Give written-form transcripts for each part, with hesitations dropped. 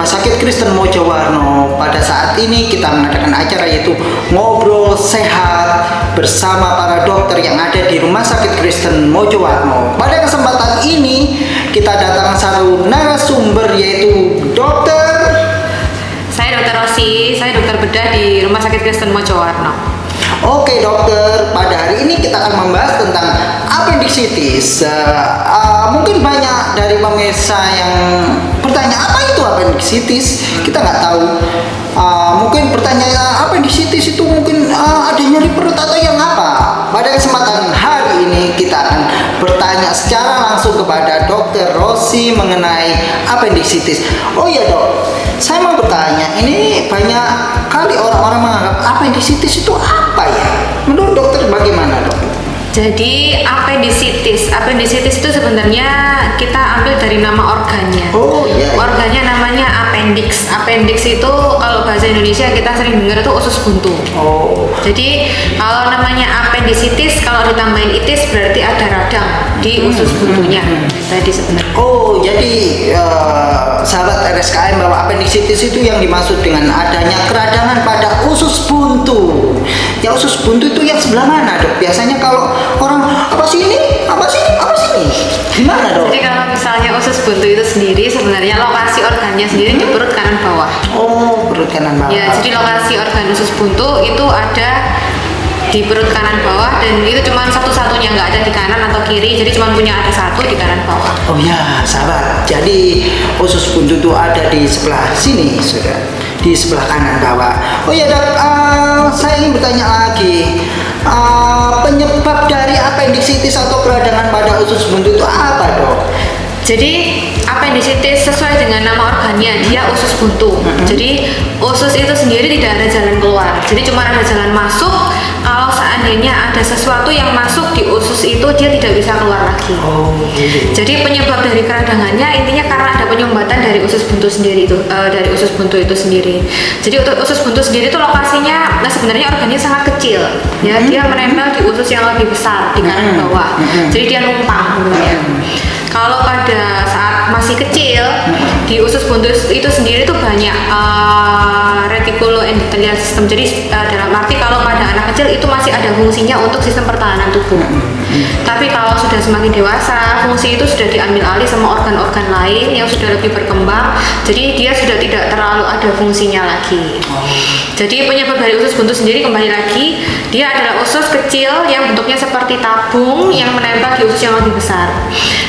Rumah Sakit Kristen Mojowarno. Pada saat ini kita mengadakan acara yaitu Ngobrol Sehat bersama para dokter yang ada di Rumah Sakit Kristen Mojowarno. Pada kesempatan ini kita datang satu narasumber yaitu Saya Dokter Rosi, saya dokter bedah di Rumah Sakit Kristen Mojowarno. Oke dokter, pada hari ini kita akan membahas tentang appendicitis. Mungkin banyak dari pemirsa yang bertanya apa itu appendicitis, kita nggak tahu. Mungkin pertanyaan appendicitis itu mungkin ada nyeri perut atau yang apa. Pada kesempatan hari ini kita akan bertanya secara langsung kepada Dokter Rosi mengenai appendicitis. Oh iya dok, saya mau bertanya, ini banyak kali orang-orang menganggap appendicitis itu apa ya? Menurut dokter bagaimana dok? Jadi appendicitis itu sebenarnya kita ambil dari nama organnya. Oh iya. Organnya namanya appendix. Appendix itu kalau bahasa Indonesia kita sering dengar itu usus buntu. Oh. Jadi kalau namanya appendicitis, kalau ditambahin itis berarti ada radang di usus buntunya. Tadi sebenarnya. Oh, jadi sahabat RSKM bahwa appendicitis itu yang dimaksud dengan adanya keradangan pada usus buntu. Ya usus buntu itu yang sebelah mana dok? Biasanya kalau orang apa sih ini? Gimana dok? Jadi kalau misalnya usus buntu itu sendiri sebenarnya lokasi organnya sendiri di perut kanan bawah. Oh, perut kanan bawah. Ya, jadi lokasi organ usus buntu itu ada di perut kanan bawah dan itu cuma satu-satunya, nggak ada di kanan atau kiri, jadi cuma punya ada satu di kanan bawah. Oh ya, sahabat. Jadi usus buntu itu ada di sebelah sini, sudah di sebelah kanan bawah. Oh ya dok, saya ingin bertanya lagi, penyebab dari appendicitis atau peradangan pada usus buntu itu apa dok? Jadi appendicitis sesuai dengan nama organnya, dia usus buntu. Jadi usus itu sendiri tidak ada jalan keluar, jadi cuma ada jalan masuk. Kalau seandainya ada sesuatu yang masuk di usus itu, dia tidak bisa keluar lagi. Oh, gitu. Jadi penyebab dari keradangannya intinya karena ada penyumbatan dari usus buntu sendiri itu, dari usus buntu itu sendiri. Jadi usus buntu sendiri itu lokasinya, sebenarnya organnya sangat kecil, ya dia menempel di usus yang lebih besar di kanan bawah. Jadi dia numpang sebenarnya. Kalau pada saat masih kecil di usus buntu itu sendiri tuh banyak reticuloendothelial system. Jadi dalam arti kalau pada anak kecil itu masih ada fungsinya untuk sistem pertahanan tubuh. Tapi kalau sudah semakin dewasa, fungsi itu sudah diambil alih sama organ-organ lain yang sudah lebih berkembang. Jadi dia sudah tidak terlalu ada fungsinya lagi. Jadi penyebab dari usus buntu sendiri kembali lagi, dia adalah usus kecil yang bentuknya seperti tabung yang menempel di usus yang lebih besar.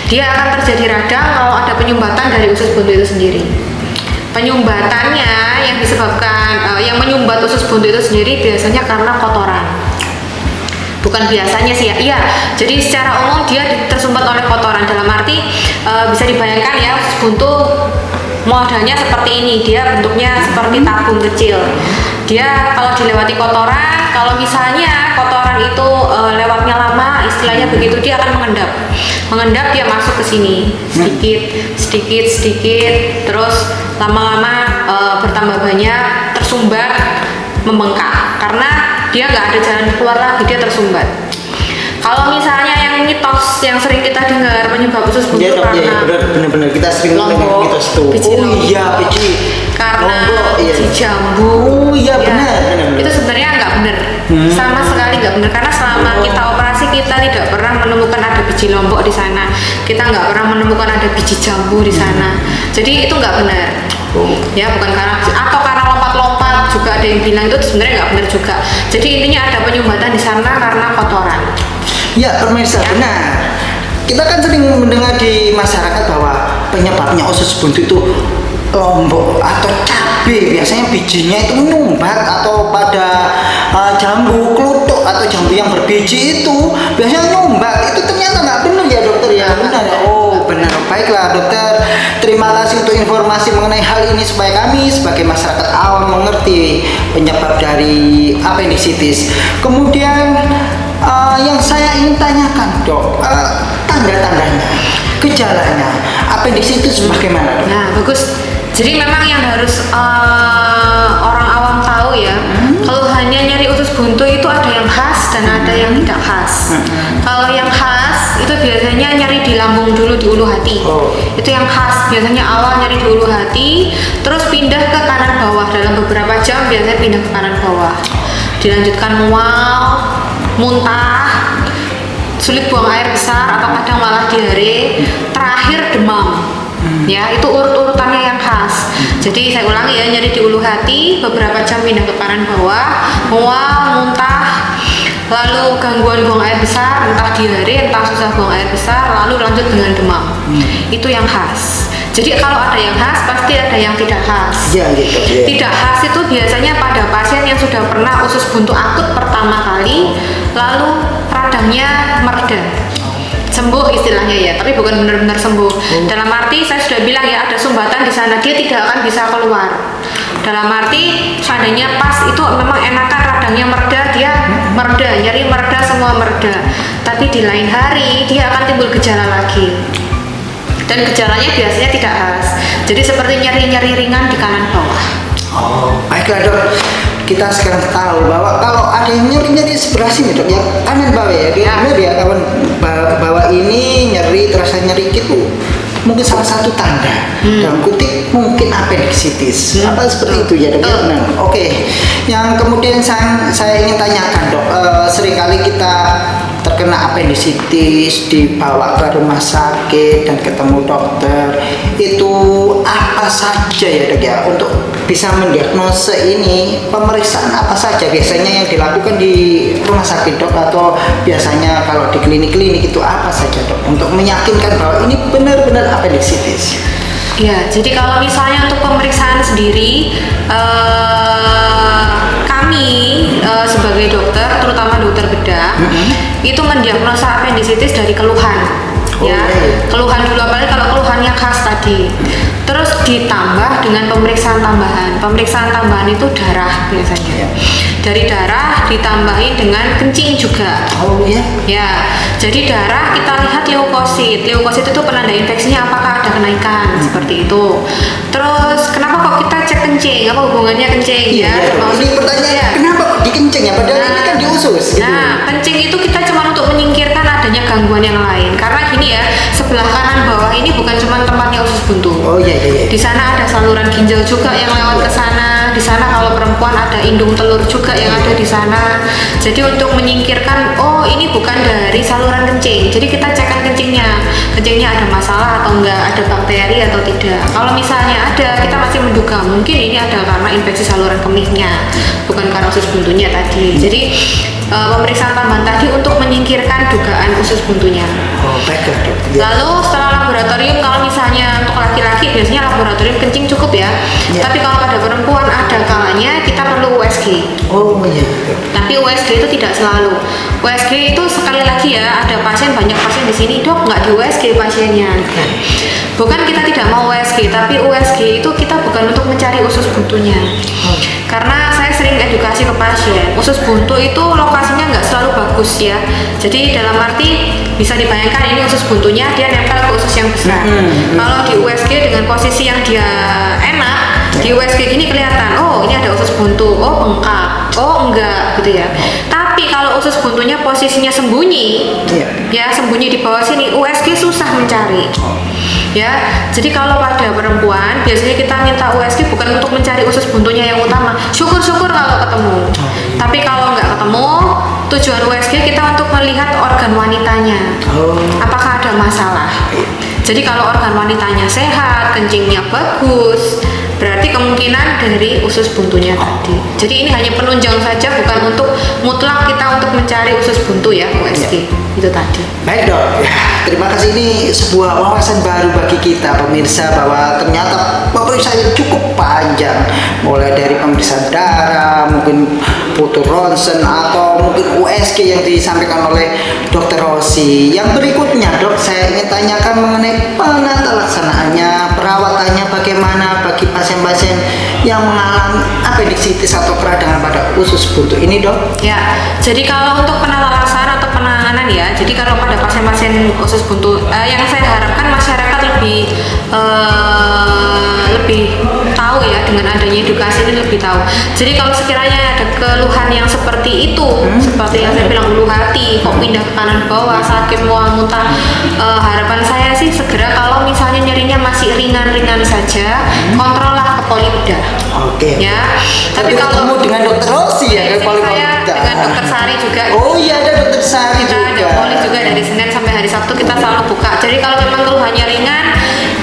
Dia akan terjadi radang kalau ada penyumbatan dari usus buntu itu sendiri. Penyumbatannya yang disebabkan, yang menyumbat usus buntu itu sendiri biasanya karena kotoran. Bukan biasanya sih ya, iya. Jadi secara umum dia tersumbat oleh kotoran. Dalam arti bisa dibayangkan ya, usus buntu modelnya seperti ini, dia bentuknya seperti tabung kecil. Dia kalau dilewati kotoran, kalau misalnya kotoran itu lewatnya lama, istilahnya begitu, dia akan mengendap, dia masuk ke sini sedikit, terus lama-lama bertambah banyak, tersumbat, membengkak, karena dia nggak ada jalan keluar lagi, dia tersumbat. Kalau misalnya yang mitos yang sering kita dengar penyebab usus buntu karena benar kita sering dengar mitos itu. Biji karena lombok, biji jambu. Oh iya benar. Itu sebenarnya nggak benar, sama sekali nggak benar, karena selama kita operasi kita tidak pernah menemukan ada biji lombok di sana, kita nggak pernah menemukan ada biji jambu di sana. Jadi itu nggak benar. Ya bukan karena atau karena lompat-lompat juga ada yang bilang itu sebenarnya nggak benar juga. Jadi intinya ada penyumbatan di sana karena kotoran. Ya pemirsa, benar. Kita kan sering mendengar di masyarakat bahwa penyebabnya usus buntu itu lombok atau cabai. Biasanya bijinya itu menyumbat, atau pada jambu kluthuk atau jambu yang berbiji itu biasanya nyumbat. Itu ternyata nggak benar ya dokter ya? Benar. Oh benar. Baiklah dokter, terima kasih untuk informasi mengenai hal ini supaya kami sebagai masyarakat awam mengerti penyebab dari appendicitis. Kemudian yang saya ingin tanyakan dok, tanda-tandanya, gejalanya appendicitis bagaimana dok? Nah bagus. Jadi memang yang harus orang awam tahu ya, kalau hanya nyari usus buntu itu ada yang khas dan ada yang tidak khas. Kalau yang khas itu itu biasanya nyeri di lambung dulu, di ulu hati. Itu yang khas, biasanya awal nyeri di ulu hati, terus pindah ke kanan bawah dalam beberapa jam, biasanya pindah ke kanan bawah. Dilanjutkan mual, muntah, sulit buang air besar atau kadang malah diare, terakhir demam. Ya, itu urut-urutannya yang khas. Jadi saya ulangi ya, nyeri di ulu hati, beberapa jam pindah ke kanan bawah, mual, muntah, lalu gangguan buang air besar, entah diare, entah susah buang air besar, lalu lanjut dengan demam. Itu yang khas. Jadi kalau ada yang khas, pasti ada yang tidak khas. Ya, gitu, ya. Tidak khas itu biasanya pada pasien yang sudah pernah usus buntu akut pertama kali, lalu radangnya mereda, sembuh istilahnya ya, tapi bukan benar-benar sembuh. Dalam arti saya sudah bilang ya, ada sumbatan di sana, dia tidak akan bisa keluar. Dalam arti seandainya pas itu memang enakan radangnya mereda, dia mereda, nyeri mereda, semua mereda. Tapi di lain hari dia akan timbul gejala lagi. Dan gejalanya biasanya tidak khas. Jadi seperti nyeri-nyeri ringan di kanan bawah. Baiklah dok. Kita sekarang tahu bahwa kalau ada yang nyeri sebelah sini dok, yang kanan bawah ya, benar ya kawan, bawah ini nyeri, terasa nyeri gitu, mungkin salah satu tanda dalam kutip mungkin appendicitis apa seperti itu ya dok. Nah, oke. Yang kemudian saya ingin tanyakan dok, seringkali kita terkena appendicitis, dibawa ke rumah sakit dan ketemu dokter, itu apa saja ya dok ya untuk bisa mendiagnosa ini? Pemeriksaan apa saja biasanya yang dilakukan di rumah sakit dok, atau biasanya kalau di klinik-klinik itu apa saja dok untuk meyakinkan bahwa ini benar-benar appendicitis? Ya, jadi kalau misalnya untuk pemeriksaan sendiri, kami sebagai dokter, terutama dokter bedah, itu mendiagnosa appendicitis dari keluhan. Keluhan dulu, apalagi kalau keluhannya khas tadi. Terus ditambah dengan pemeriksaan tambahan. Pemeriksaan tambahan itu darah biasanya. Dari darah ditambahin dengan kencing juga. Ya, jadi darah kita lihat leukosit. Leukosit itu penanda infeksinya apakah ada kenaikan seperti itu. Terus kenapa kok kita cek kencing? Apa hubungannya kencing ya? Ini pertanyaan, kenapa kok dikencing ya? Padahal ini kan di usus. Nah, kencing itu kita cuma untuk menyingkirkan adanya gangguan yang lain. Karena gini ya, sebelah kanan bawah ini bukan cuma tempatnya usus buntu. Di sana ada saluran ginjal juga yang lewat ke sana. Di sana kalau perempuan ada indung telur juga yang ada di sana. Jadi untuk menyingkirkan, oh ini bukan dari saluran kencing. Jadi kita cekkan kencingnya ada masalah atau enggak, ada bakteri atau tidak. Kalau misalnya ada, kita masih menduga mungkin ini ada karena infeksi saluran kemihnya, bukan karena usus buntunya tadi. Jadi pemeriksaan tambahan tadi untuk menyingkirkan dugaan usus buntunya. Lalu setelah laboratorium, kalau misalnya untuk laki-laki biasanya laboratorium kencing cukup ya. Tapi kalau pada perempuan ada kalanya kita perlu USG. Tapi USG itu tidak selalu. USG itu sekali lagi ya, ada banyak pasien di sini, dok nggak di USG pasiennya. Bukan kita tidak mau USG, tapi USG itu kita bukan untuk mencari usus buntunya. Karena saya sering edukasi ke pasien, usus buntu itu lokasinya nggak selalu bagus ya. Jadi dalam arti bisa dibayangkan ini usus buntunya dia nempel ke usus yang besar. Kalau di USG dengan posisi yang dia enak, di USG gini kelihatan, oh ini ada usus buntu, oh bengkak, oh enggak gitu ya. Tapi kalau usus buntunya posisinya sembunyi, ya sembunyi di bawah sini, USG susah mencari. Ya, jadi kalau pada perempuan biasanya kita minta USG bukan untuk mencari usus buntunya yang utama. Syukur-syukur kalau ketemu. Tapi kalau nggak ketemu, tujuan USG kita untuk melihat organ wanitanya. Apakah ada masalah? Jadi kalau organ wanitanya sehat, kencingnya bagus, berarti kemungkinan dari usus buntunya tadi. Jadi ini hanya penunjang saja, bukan untuk mutlak kita untuk mencari usus buntu ya USG. Itu tadi. Baik dok, terima kasih, ini sebuah wawasan baru bagi kita pemirsa bahwa ternyata pemeriksaan cukup panjang, mulai dari pemeriksaan darah, mungkin foto ronsen atau mungkin USG yang disampaikan oleh Dr. Rosi. Yang berikutnya dok, saya ingin tanyakan mengenai penata laksanaannya, perawatannya bagaimana bagi pasien-pasien yang mengalami appendicitis atau peradangan pada usus buntu ini, Dok? Ya, jadi kalau untuk penata laksanaan atau penanganan ya, jadi kalau pada pasien-pasien usus buntu, yang saya harapkan masyarakat lebih tahu ya, dengan adanya edukasi ini lebih tahu. Jadi kalau sekiranya ada keluhan yang seperti itu, seperti yang saya bilang ulu hati, kok pindah ke kanan bawah, sakit mual muntah, harapan saya sih segera kalau misalnya nyerinya masih ringan-ringan saja, kontrollah ke poli bedah. Oke. Ya, tapi Ketemu kalau dengan Dokter Rosi ya, ke poli saya bedah. dengan Dokter Sari juga. Oh iya, ada Dokter Sari Kita juga. ada poli juga dari Senin sampai hari Sabtu kita selalu buka. Jadi kalau memang keluhannya ringan,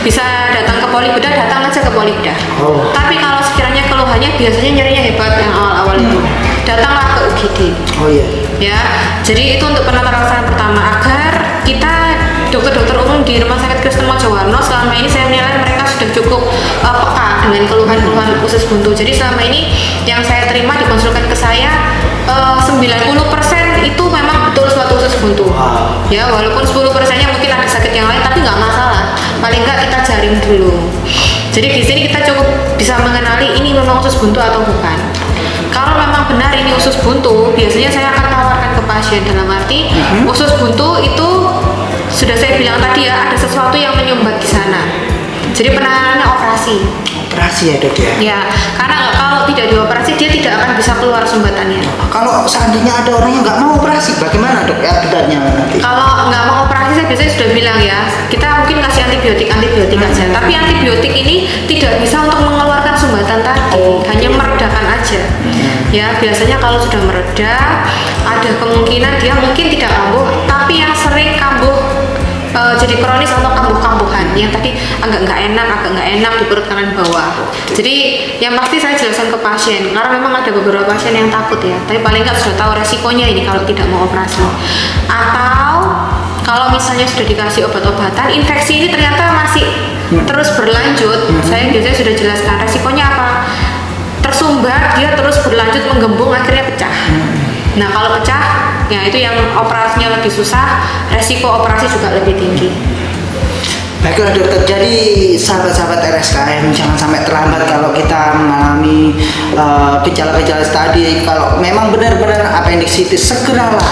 bisa datang ke poli bedah, datang aja ke poli bedah. Oh. Tapi kalau sekiranya keluhannya biasanya nyerinya hebat yang awal-awal itu, datanglah ke UGD. Oh iya. Ya, jadi itu untuk penata laksanaan pertama agar kita dokter-dokter umum di Rumah Sakit Kristen Mojowarno selama ini saya menilai mereka sudah cukup peka dengan keluhan-keluhan usus buntu. Jadi selama ini yang saya terima dikonsulkan ke saya 90% itu memang betul suatu usus buntu. Wow. Ya, walaupun 10%-nya mungkin ada sakit yang lain tapi nggak masalah. Paling nggak kita jaring dulu. Jadi di sini kita cukup bisa mengenali ini memang usus buntu atau bukan. Kalau memang benar ini usus buntu, biasanya saya akan tawarkan ke pasien dalam arti usus buntu itu sudah saya bilang tadi ya, ada sesuatu yang menyumbat di sana. Jadi penanganannya operasi. Operasi ya, Dok ya. Ya, karena kalau tidak dioperasi dia tidak akan bisa keluar sumbatannya. Kalau seandainya ada orang yang nggak mau operasi, bagaimana, Dok? Ya, bedarnya nanti. Kalau nggak mau operasi saya biasanya sudah bilang ya, kita mungkin kasih antibiotik aja. Tapi antibiotik ini tidak bisa untuk mengeluarkan sumbatan tadi, hanya meredakan aja. Ya, biasanya kalau sudah mereda, ada kemungkinan dia mungkin tidak kambuh, tapi yang sering kambuh jadi kronis atau kambuh-kambuhan yang tadi agak nggak enak di perut kanan bawah. Jadi yang pasti saya jelaskan ke pasien karena memang ada beberapa pasien yang takut ya, tapi paling nggak sudah tahu resikonya ini kalau tidak mau operasi. Atau kalau misalnya sudah dikasih obat-obatan, infeksi ini ternyata masih terus berlanjut, saya biasanya sudah jelaskan resikonya apa. Tersumbat, dia terus berlanjut menggembung, akhirnya pecah. Nah kalau pecah, ya itu yang operasinya lebih susah, resiko operasi juga lebih tinggi. Baiklah, Dokter, jadi sahabat-sahabat RSKM jangan sampai terlambat kalau kita mengalami gejala-gejala tadi. Kalau memang benar-benar appendicitis, segeralah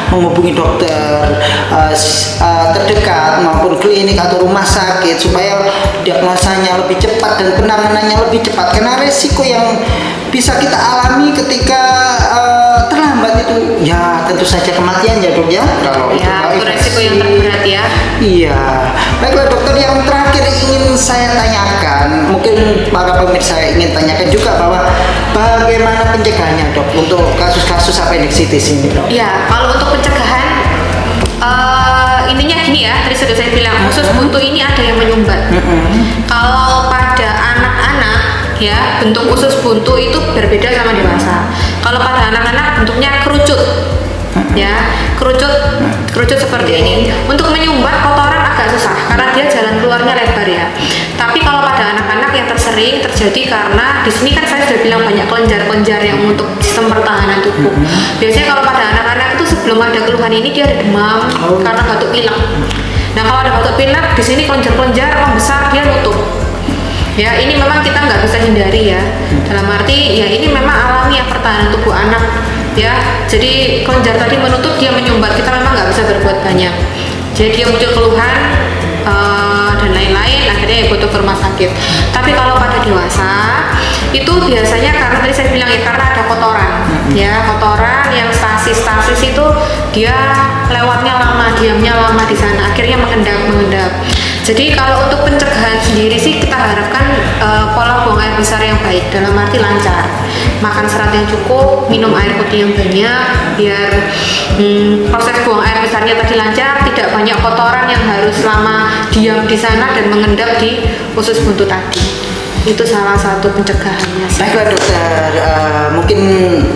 menghubungi dokter terdekat maupun klinik atau rumah sakit supaya diagnosanya lebih cepat dan penanganannya lebih cepat. Karena resiko yang bisa kita alami ketika terlambat itu ya tentu saja kematian ya, Dok ya. Kalau Ya, itu resiko yang terberat ya. Iya. Baiklah, Dokter, yang terakhir ingin saya tanyakan, mungkin para pemirsa ingin tanyakan juga bahwa bagaimana pencegahannya, Dok, untuk kasus-kasus appendicitis ini, Dok? Ya, kalau untuk pencegahan, intinya gini ya, tadi sudah saya bilang usus buntu ini ada yang menyumbat. Kalau pada anak-anak ya, bentuk usus buntu itu berbeda sama dewasa. Kalau pada anak-anak bentuknya kerucut. Ya, kerucut seperti ini. Untuk menyumbat kotoran agak susah karena dia jalan keluarnya lebar ya. Tapi kalau pada anak-anak yang tersering terjadi karena di sini kan saya sudah bilang banyak kelenjar-kelenjar yang untuk sistem pertahanan tubuh. Biasanya kalau pada anak-anak itu sebelum ada keluhan ini dia ada demam karena batuk pilek. Nah kalau ada batuk pilek di sini kelenjar-kelenjar membesar, dia nutup. Ya ini memang kita nggak bisa hindari ya. Dalam arti ya ini memang alami ya pertahanan tubuh anak. Ya, jadi kelenjar tadi menutup, dia menyumbat, kita memang nggak bisa berbuat banyak. Jadi dia muncul keluhan dan lain-lain, akhirnya ya butuh ke rumah sakit. Tapi kalau pada dewasa itu biasanya karena tadi saya bilang ya karena ada kotoran, ya kotoran yang stasis itu dia lewatnya lama, diamnya lama di sana, akhirnya mengendap. Jadi kalau untuk pencegahan sendiri sih kita harapkan pola buang air besar yang baik, dalam arti lancar, makan serat yang cukup, minum air putih yang banyak, biar proses buang air besarnya tadi lancar, tidak banyak kotoran yang harus lama diam di sana dan mengendap di usus buntu tadi. Itu salah satu pencegahannya sih. Baiklah, Dokter, mungkin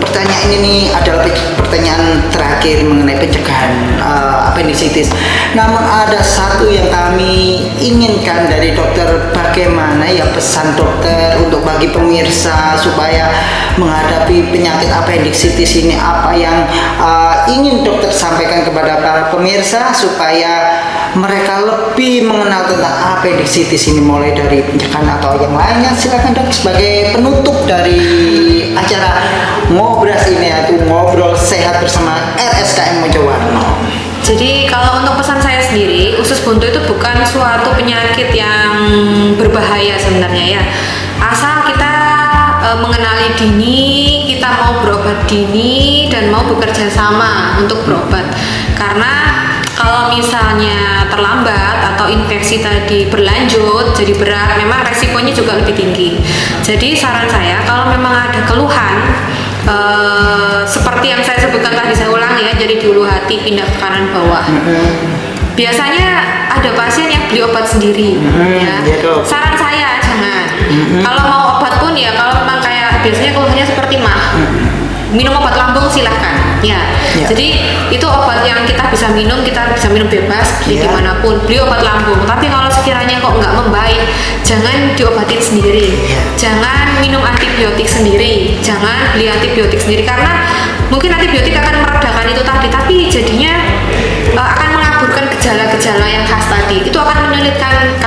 pertanyaan ini nih adalah pertanyaan terakhir mengenai pencegahan appendicitis. Namun ada satu yang kami inginkan dari dokter, bagaimana ya pesan dokter untuk bagi pemirsa supaya menghadapi penyakit appendicitis ini, apa yang ingin dokter sampaikan kepada para pemirsa supaya mereka lebih mengenal tentang appendicitis ini mulai dari pencegahan atau yang lainnya, silakan Dok sebagai penutup dari acara ngobras ini, yaitu ngobrol sehat bersama RSKM Mojowarno. Jadi kalau untuk pesan saya sendiri, usus buntu itu bukan suatu penyakit yang berbahaya sebenarnya ya. Asal kita mengenali dini, kita mau berobat dini dan mau bekerja sama untuk berobat. Karena kalau misalnya terlambat atau infeksi tadi berlanjut jadi berat, memang resikonya juga lebih tinggi. Jadi saran saya kalau memang ada keluhan seperti yang saya sebutkan tadi, saya ulang ya, jadi di ulu hati pindah ke kanan bawah. Biasanya ada pasien yang beli obat sendiri ya. Saran saya jangan. Kalau mau obat pun ya, kalau memang kayak biasanya keluhannya seperti mah, minum obat lambung silahkan ya. Jadi itu obat yang kita bisa minum bebas beli dimanapun, beli obat lambung. Tapi kalau sekiranya kok nggak membaik, jangan diobatin sendiri, jangan minum antibiotik sendiri, jangan beli antibiotik sendiri, karena mungkin antibiotik akan meredakan itu tadi, tapi jadinya akan mengaburkan gejala-gejala yang khas tadi. Itu akan menyulitkan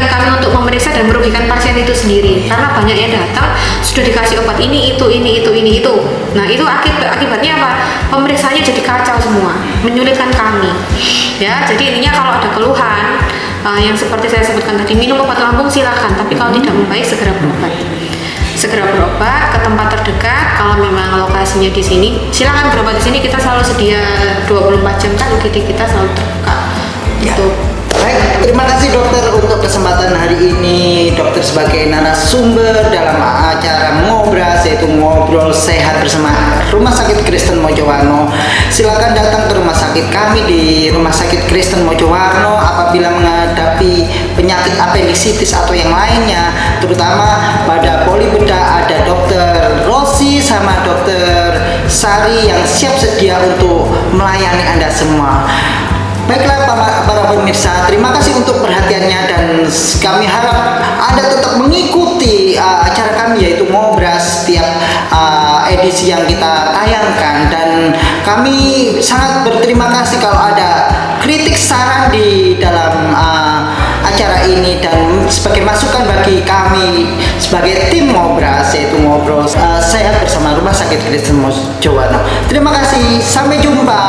kami untuk memeriksa dan merugikan pasien itu sendiri, karena banyak yang datang sudah dikasih obat ini itu. Nah itu akibatnya apa? Pemeriksaannya jadi kacau semua, menyulitkan kami ya. Jadi intinya kalau ada keluhan yang seperti saya sebutkan tadi, minum obat lambung silakan, tapi kalau tidak membaik segera berobat ke tempat terdekat. Kalau memang lokasinya di sini, silakan berobat di sini. Kita selalu sedia 24 jam kan, UGD kita selalu terbuka. Gitu. Baik, terima kasih dokter untuk kesempatan hari ini. Dokter sebagai narasumber dalam acara ngobras, yaitu ngobrol sehat bersama Rumah Sakit Kristen Mojowarno. Silakan datang ke rumah sakit kami di Rumah Sakit Kristen Mojowarno apabila menghadapi penyakit appendicitis atau yang lainnya, terutama pada poli bedah. Ada dokter Rosi sama dokter Sari yang siap sedia untuk melayani Anda semua. Baiklah para pemirsa, terima kasih untuk perhatiannya, dan kami harap Anda tetap mengikuti acara kami, yaitu ngobras setiap edisi yang kita tayangkan. Dan kami sangat berterima kasih kalau ada kritik saran di dalam acara ini dan sebagai masukan bagi kami sebagai tim ngobras, yaitu ngobrol sehat bersama Rumah Sakit Kristen Mojowarno. Terima kasih, sampai jumpa.